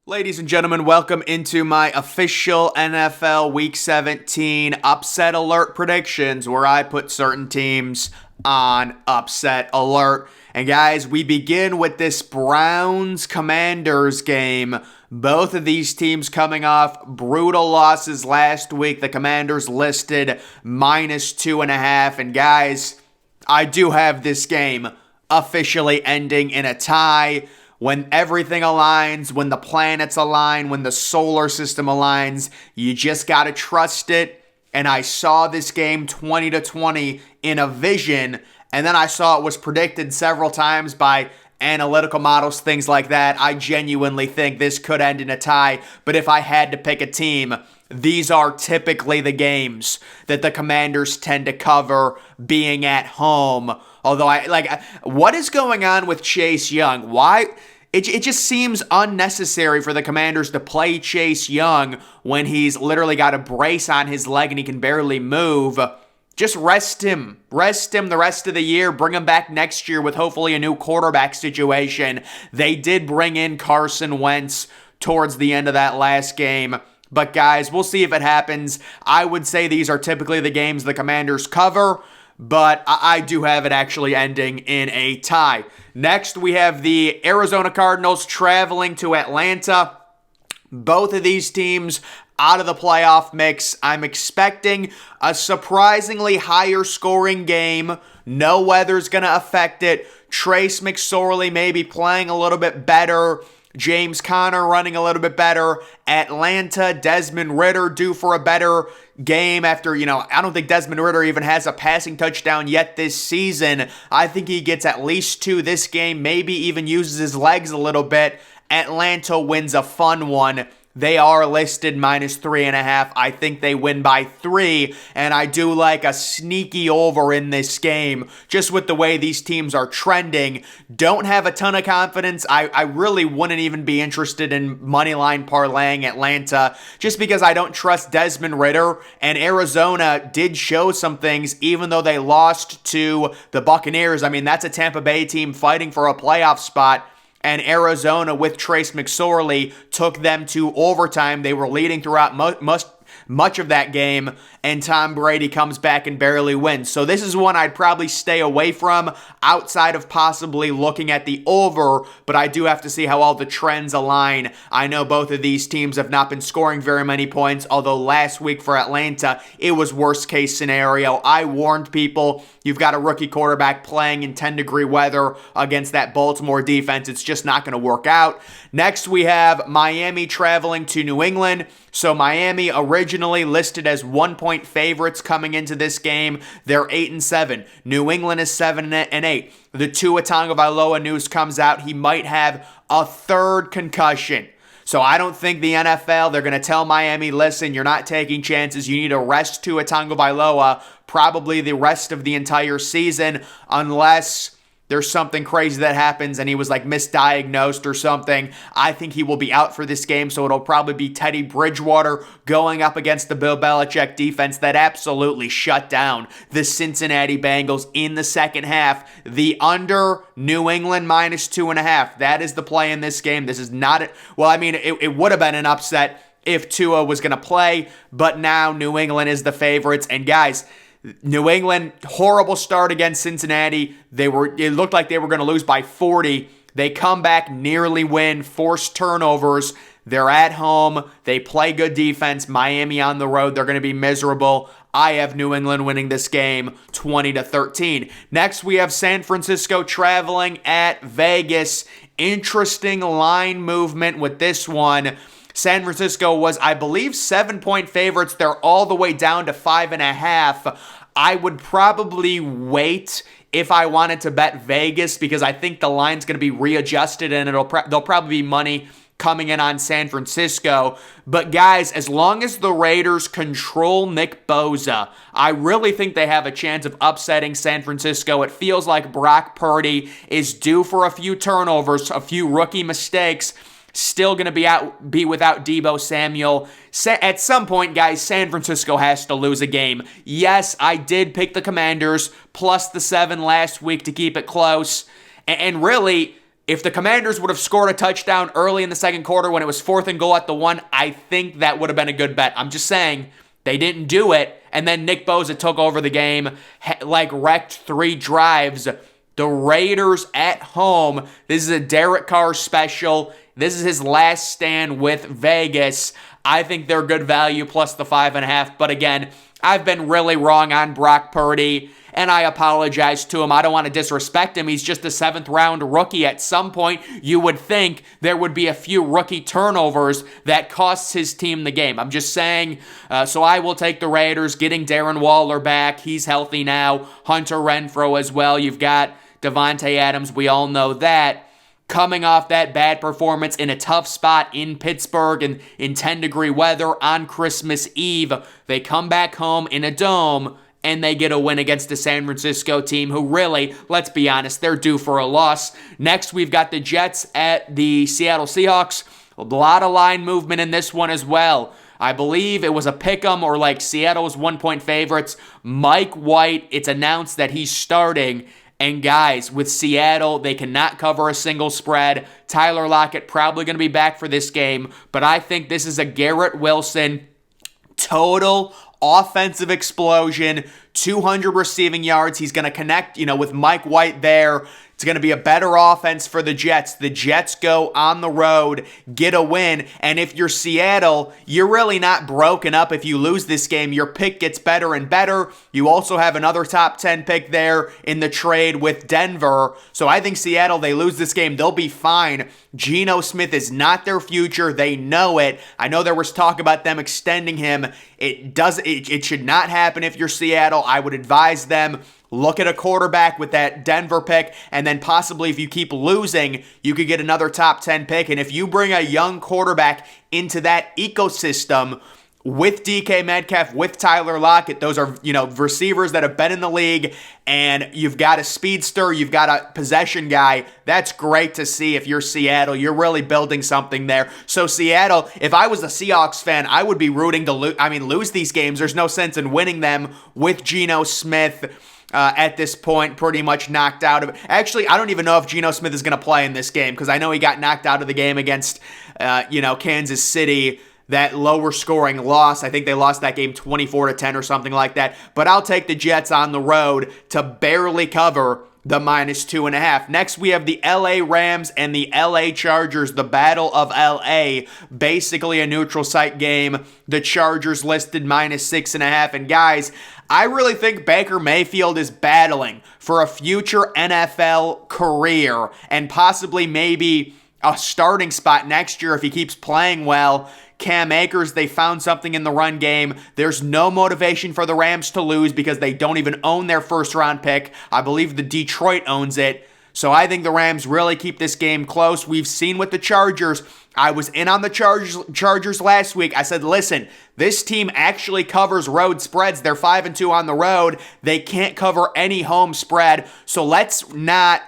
Ladies and gentlemen, welcome into my official NFL Week 17 upset alert predictions, where I put certain teams on upset alert. And guys, we begin with this Browns-Commanders game. Both of these teams coming off brutal losses last week. The Commanders listed -2.5. And guys, I do have this game officially ending in a tie. When everything aligns, when the planets align, when the solar system aligns, you just got to trust it. And I saw this game 20-20 in a vision, and then I saw it was predicted several times by analytical models, things like that. I genuinely think this could end in a tie, but if I had to pick a team, these are typically the games that the Commanders tend to cover being at home. Although what is going on with Chase Young? Why? It just seems unnecessary for the Commanders to play Chase Young when he's literally got a brace on his leg and he can barely move. Just rest him. Rest him the rest of the year. Bring him back next year with hopefully a new quarterback situation. They did bring in Carson Wentz towards the end of that last game. But guys, we'll see if it happens. I would say these are typically the games the Commanders cover, but I do have it actually ending in a tie. Next, we have the Arizona Cardinals traveling to Atlanta. Both of these teams out of the playoff mix. I'm expecting a surprisingly higher scoring game. No weather's going to affect it. Trace McSorley maybe playing a little bit better. James Conner running a little bit better. Atlanta, Desmond Ridder due for a better game after, I don't think Desmond Ridder even has a passing touchdown yet this season. I think he gets at least 2 this game, maybe even uses his legs a little bit. Atlanta wins a fun one. They are listed -3.5. I think they win by 3, and I do like a sneaky over in this game, just with the way these teams are trending. Don't have a ton of confidence. I really wouldn't even be interested in moneyline parlaying Atlanta, just because I don't trust Desmond Ridder, and Arizona did show some things, even though they lost to the Buccaneers. I mean, that's a Tampa Bay team fighting for a playoff spot. And Arizona, with Trace McSorley, took them to overtime. They were leading throughout much of that game, and Tom Brady comes back and barely wins. So this is one I'd probably stay away from outside of possibly looking at the over, but I do have to see how all the trends align. I know both of these teams have not been scoring very many points, although last week for Atlanta, it was worst case scenario. I warned people, you've got a rookie quarterback playing in 10-degree weather against that Baltimore defense. It's just not going to work out. Next, we have Miami traveling to New England. So Miami originally listed as 1-point favorites coming into this game. They're 8-7. New England is 7-8. The Tua Tagovailoa news comes out. He might have a 3rd concussion. So I don't think the NFL, they're going to tell Miami, listen, you're not taking chances. You need to rest Tua Tagovailoa probably the rest of the entire season, unless there's something crazy that happens and he was misdiagnosed or something. I think he will be out for this game, so it'll probably be Teddy Bridgewater going up against the Bill Belichick defense that absolutely shut down the Cincinnati Bengals in the second half. The under, New England -2.5. That is the play in this game. This is not it. Well, I mean, it would have been an upset if Tua was going to play, but now New England is the favorites. And guys, New England, horrible start against Cincinnati. It looked like they were going to lose by 40. They come back, nearly win, force turnovers. They're at home. They play good defense. Miami on the road, they're going to be miserable. I have New England winning this game 20-13. Next, we have San Francisco traveling at Vegas. Interesting line movement with this one. San Francisco was, I believe, 7-point favorites. They're all the way down to 5.5. I would probably wait if I wanted to bet Vegas, because I think the line's going to be readjusted and there'll probably be money coming in on San Francisco. But guys, as long as the Raiders control Nick Bosa, I really think they have a chance of upsetting San Francisco. It feels like Brock Purdy is due for a few turnovers, a few rookie mistakes. Still going to be without Deebo Samuel. At some point, guys, San Francisco has to lose a game. Yes, I did pick the Commanders plus the 7 last week to keep it close. And really, If the Commanders would have scored a touchdown early in the second quarter when it was 4th and goal at the 1, I think that would have been a good bet. I'm just saying they didn't do it, and then Nick Bosa took over the game, wrecked 3 drives. The Raiders at home. This is a Derek Carr special. This is his last stand with Vegas. I think they're good value plus the 5.5. But again, I've been really wrong on Brock Purdy, and I apologize to him. I don't want to disrespect him. He's just a 7th-round rookie. At some point, you would think there would be a few rookie turnovers that costs his team the game. I'm just saying, so I will take the Raiders, getting Darren Waller back. He's healthy now. Hunter Renfrow as well. You've got Devontae Adams. We all know that. Coming off that bad performance in a tough spot in Pittsburgh and in 10-degree weather on Christmas Eve, they come back home in a dome and they get a win against the San Francisco team who really, let's be honest, they're due for a loss. Next, we've got the Jets at the Seattle Seahawks. A lot of line movement in this one as well. I believe it was a pick'em or like Seattle's 1-point favorites. Mike White, it's announced that he's starting. And guys, with Seattle, they cannot cover a single spread. Tyler Lockett probably going to be back for this game, but I think this is a Garrett Wilson total offensive explosion, 200 receiving yards. He's going to connect, with Mike White there. It's going to be a better offense for the Jets. The Jets go on the road, get a win, and if you're Seattle, you're really not broken up if you lose this game. Your pick gets better and better. You also have another top 10 pick there in the trade with Denver. So I think Seattle, they lose this game, they'll be fine. Geno Smith is not their future. They know it. I know there was talk about them extending him. It should not happen if you're Seattle. I would advise them, look at a quarterback with that Denver pick, and then possibly if you keep losing, you could get another top 10 pick. And if you bring a young quarterback into that ecosystem with DK Metcalf, with Tyler Lockett, those are, receivers that have been in the league, and you've got a speedster, you've got a possession guy. That's great to see if you're Seattle. You're really building something there. So Seattle, if I was a Seahawks fan, I would be rooting to lose these games. There's no sense in winning them with Geno Smith at this point, pretty much knocked out of it. Actually, I don't even know if Geno Smith is going to play in this game because I know he got knocked out of the game against, Kansas City. That lower scoring loss. I think they lost that game 24-10 or something like that. But I'll take the Jets on the road to barely cover the -2.5. Next, we have the LA Rams and the LA Chargers, the Battle of LA. Basically a neutral site game. The Chargers listed -6.5. And guys, I really think Baker Mayfield is battling for a future NFL career and possibly maybe a starting spot next year if he keeps playing well. Cam Akers, they found something in the run game. There's no motivation for the Rams to lose because they don't even own their first-round pick. I believe the Detroit owns it. So I think the Rams really keep this game close. We've seen with the Chargers. I was in on the Chargers last week. I said, listen, this team actually covers road spreads. They're 5-2 on the road. They can't cover any home spread. So let's not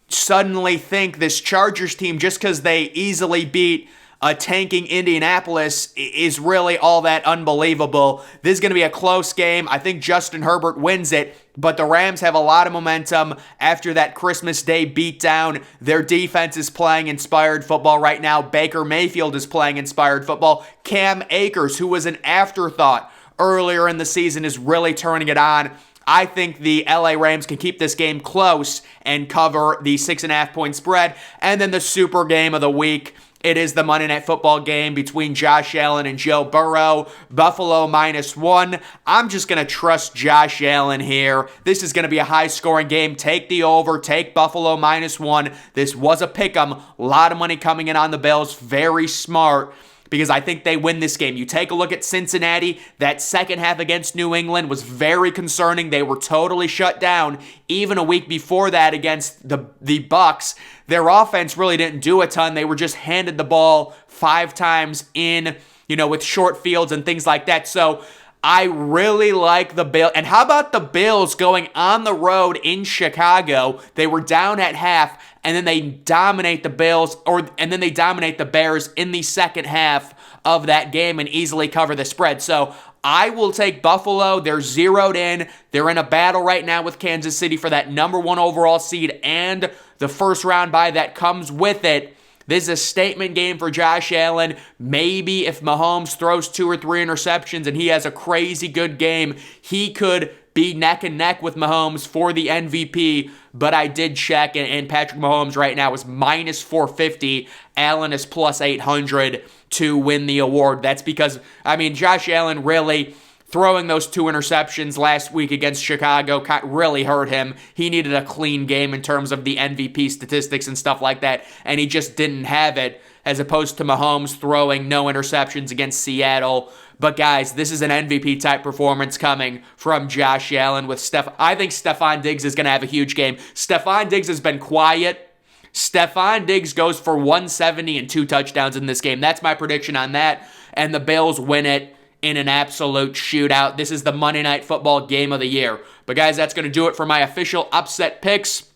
suddenly think this Chargers team, just because they easily beat a tanking Indianapolis, is really all that unbelievable. This is going to be a close game. I think Justin Herbert wins it, but the Rams have a lot of momentum after that Christmas Day beatdown. Their defense is playing inspired football right now. Baker Mayfield is playing inspired football. Cam Akers, who was an afterthought earlier in the season, is really turning it on. I think the LA Rams can keep this game close and cover the 6.5-point spread. And then the super game of the week, it is the Monday Night Football game between Josh Allen and Joe Burrow. Buffalo -1. I'm just going to trust Josh Allen here. This is going to be a high-scoring game. Take the over. Take Buffalo -1. This was a pick'em. A lot of money coming in on the Bills. Very smart, because I think they win this game. You take a look at Cincinnati. That second half against New England was very concerning. They were totally shut down. Even a week before that against the Bucks, their offense really didn't do a ton. They were just handed the ball 5 times in, with short fields and things like that. So I really like the Bills. And how about the Bills going on the road in Chicago? They were down at half, and then they dominate the Bills, and then they dominate the Bears in the second half of that game and easily cover the spread. So I will take Buffalo. They're zeroed in. They're in a battle right now with Kansas City for that number 1 overall seed and the first round bye that comes with it. This is a statement game for Josh Allen. Maybe if Mahomes throws 2 or 3 interceptions and he has a crazy good game, he could be neck and neck with Mahomes for the MVP. But I did check, and Patrick Mahomes right now is minus 450. Allen is plus 800 to win the award. That's because, Josh Allen really throwing those 2 interceptions last week against Chicago really hurt him. He needed a clean game in terms of the MVP statistics and stuff like that, and he just didn't have it, as opposed to Mahomes throwing no interceptions against Seattle. But guys, this is an MVP type performance coming from Josh Allen with I think Stefon Diggs is going to have a huge game. Stefon Diggs has been quiet. Stefon Diggs goes for 170 and 2 touchdowns in this game. That's my prediction on that. And the Bills win it in an absolute shootout. This is the Monday Night Football game of the year. But guys, that's going to do it for my official upset picks.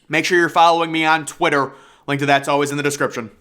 Make sure you're following me on Twitter. Link to that's always in the description.